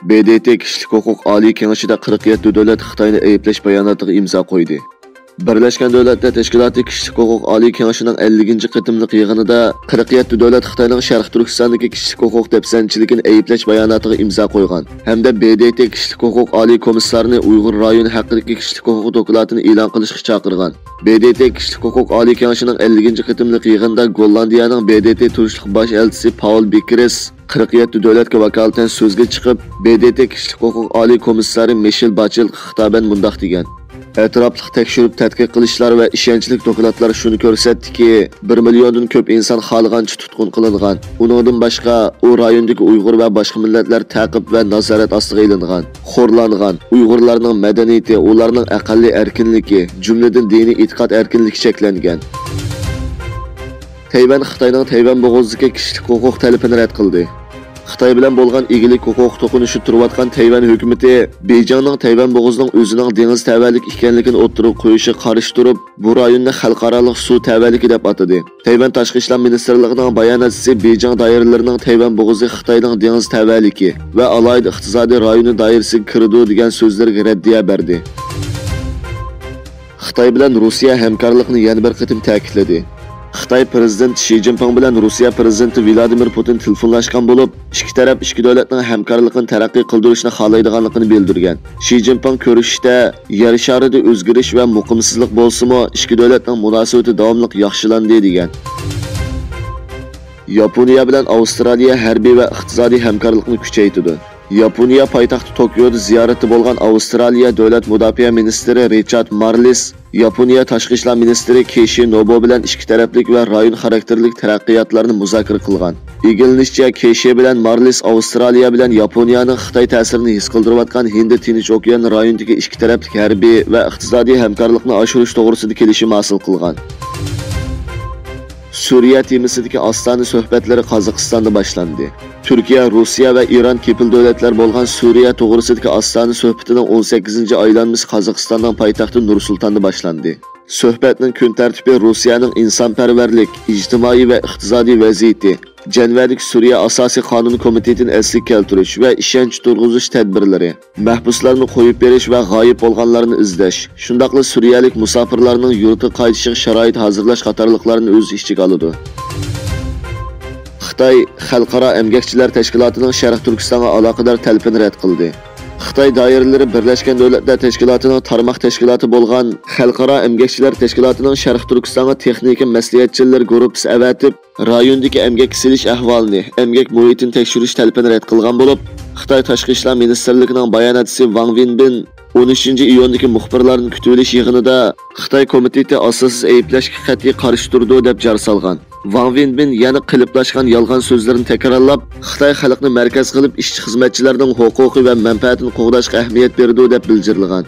BDT Kişilik Hüquq Oliy Kengashida 47 davlat Xitoyni ayıplash bayonotiga imzo qo'ydi. Birleşken Devletler Teşkilatı Kişilik Hüquq Oliy Kengashining 50. qitimliq yig'inida 47 davlat Xitoyning Sharq Turkistondagi kishilik huquq depsanchiligini ayıplash bayonotiga imzo qo'ygan hamda BDT Kişilik Hüquq Oliy Komissarini Uyg'ur rayoni haqidagi kishilik huquq dokumentini e'lon qilishga chaqirgan. BDT Kişilik Hüquq Oliy Kengashining 50. qitimliq yig'inida Gollandiyaning BDT turishlik bosh elchisi Paul Bikres 47 davlatga vakolatan so'zga chiqib, BDT Kişilik Hüquq Oliy Komissari Michel Bachel xitoban mundaq degan: Etraflıq tekshirib tadqiq qilishlar va ishonchli dokumentlar shuni ko'rsatdiki, 1 milliondan ko'p inson xohlagancha tutqun qilingan. Uningdan boshqa, u rayondagi Uyg'ur va boshqa millatlar ta'qib va nazorat ostiga ilingan, xo'rlangan. Uyg'urlarning madaniyati, ularning aqalli erkinligi, jumladan diniy e'tiqod erkinligi cheklangan. Tayvan Xitoyning Tayvan bo'g'ozidagi kishilik huquq talabini rad qildi. Xitoy bilan bo'lgan egilik huquq to'qinishi turayotgan Tayvan hukumati Beyjingning Tayvan bo'g'ozining o'zining dengiz tavallik ekanligini o'ttirib qo'yishi qarshi turib, bu rayonni xalqaro suv tavalligi deb atadi. Tayvan Tashqi ishlar ministrligining bayonotchisi Beyjing doiralarining Tayvan bo'g'ozi Xitoyning dengiz tavalligi va alohida iqtisodiy rayoni doirasiga kirdi degan so'zlarga raddiya berdi. Xitoy bilan Rossiya hamkorlikni yana bir qatim ta'kidladi. Xitoy prezidenti Xi Jinping bilan Rossiya prezidenti Vladimir Putin telefonlashgan bo'lib, ikki taraf ikki davlatning hamkorligini taraqqiy qildirishni xohlaydiganligini bildirgan. Xi Jinping ko'rishda yer sharida o'zgarish va muqimsizlik bo'lsa-mu, ikki davlatning munosabati davomli yaxshilandi degan. Yaponiya bilan Avstraliya harbiy va iqtisodiy hamkorlikni kuchaytirdi. Yaponiya poytaxti Tokioda ziyorati bo'lgan Avstraliya davlat mudofaa ministri Richard Marles, Yaponiya tashqi ishlar ministri Keishi Nobu bilan ikki taraflik va rayon xarakterlik taraqqiyotlarni muzokara qilgan. Egilishicha, Keishi bilan Marles Avstraliya bilan Yaponiyaning Xitoy ta'sirini his qildirayotgan Hind-Tinch okean rayonidagi ikki taraflik harbiy va iqtisodiy hamkorlikni oshirish to'g'risida kelishim hosil qilgan. Suriya temisidagi Ostona suhbatlari Qozog'istonda boshlandi. Turkiya, Rossiya va Iran kepil davlatlar bo'lgan Suriya to'g'risidagi Ostona suhbatining 18-aylanmasi Qozog'istonning poytaxti Nur-Sultonda boshlandi. Suhbatning kun tartibi Rossiyaning insonparvarlik, ijtimoiy va iqtisodiy vaziyati, Janvalik Suriya asosiy qonun komitetini asliga keltirish va ishonch turg'izish tadbirlari, mahbuslarni qo'yib berish va g'oyib bo'lganlarni izlash, shundaqla suriyalik musofirlarning yurtga qaytishiga sharoit hozirlash qatorliqlarini o'z ichiga oladi. Xitoy Xalqaro emgakchilar tashkilotining Sharq Turkistonga aloqador talabini rad qildi. Xitoy doiralari Birlashgan Davlatlar Tashkilotining tarmoq tashkiloti bo'lgan Xalqaro emgakchilar tashkilotining Sharq Turkistonga texnika maslahatchilar guruhi avatib, rayondagi emgak silish ahvolini, emgak muhitini tekshirish talabini rad qilgan bo'lib, Xitoy Tashqi ishlar ministrligining bayonotchisi Wang Wenbin 13-iyundagi muxbirlarning kutib olish yig'inida Xitoy komiteti asossiz ayblashga qat'iy qarshi turdi deb jar solgan. Wang Wenbin yana qiliplashgan yolg'on so'zlarini takrorlab, Xitoy xalqni markaz qilib ishchi xizmatchilarning huquqi va manfaatini qo'g'dashga ahamiyat berdi deb bildirgan.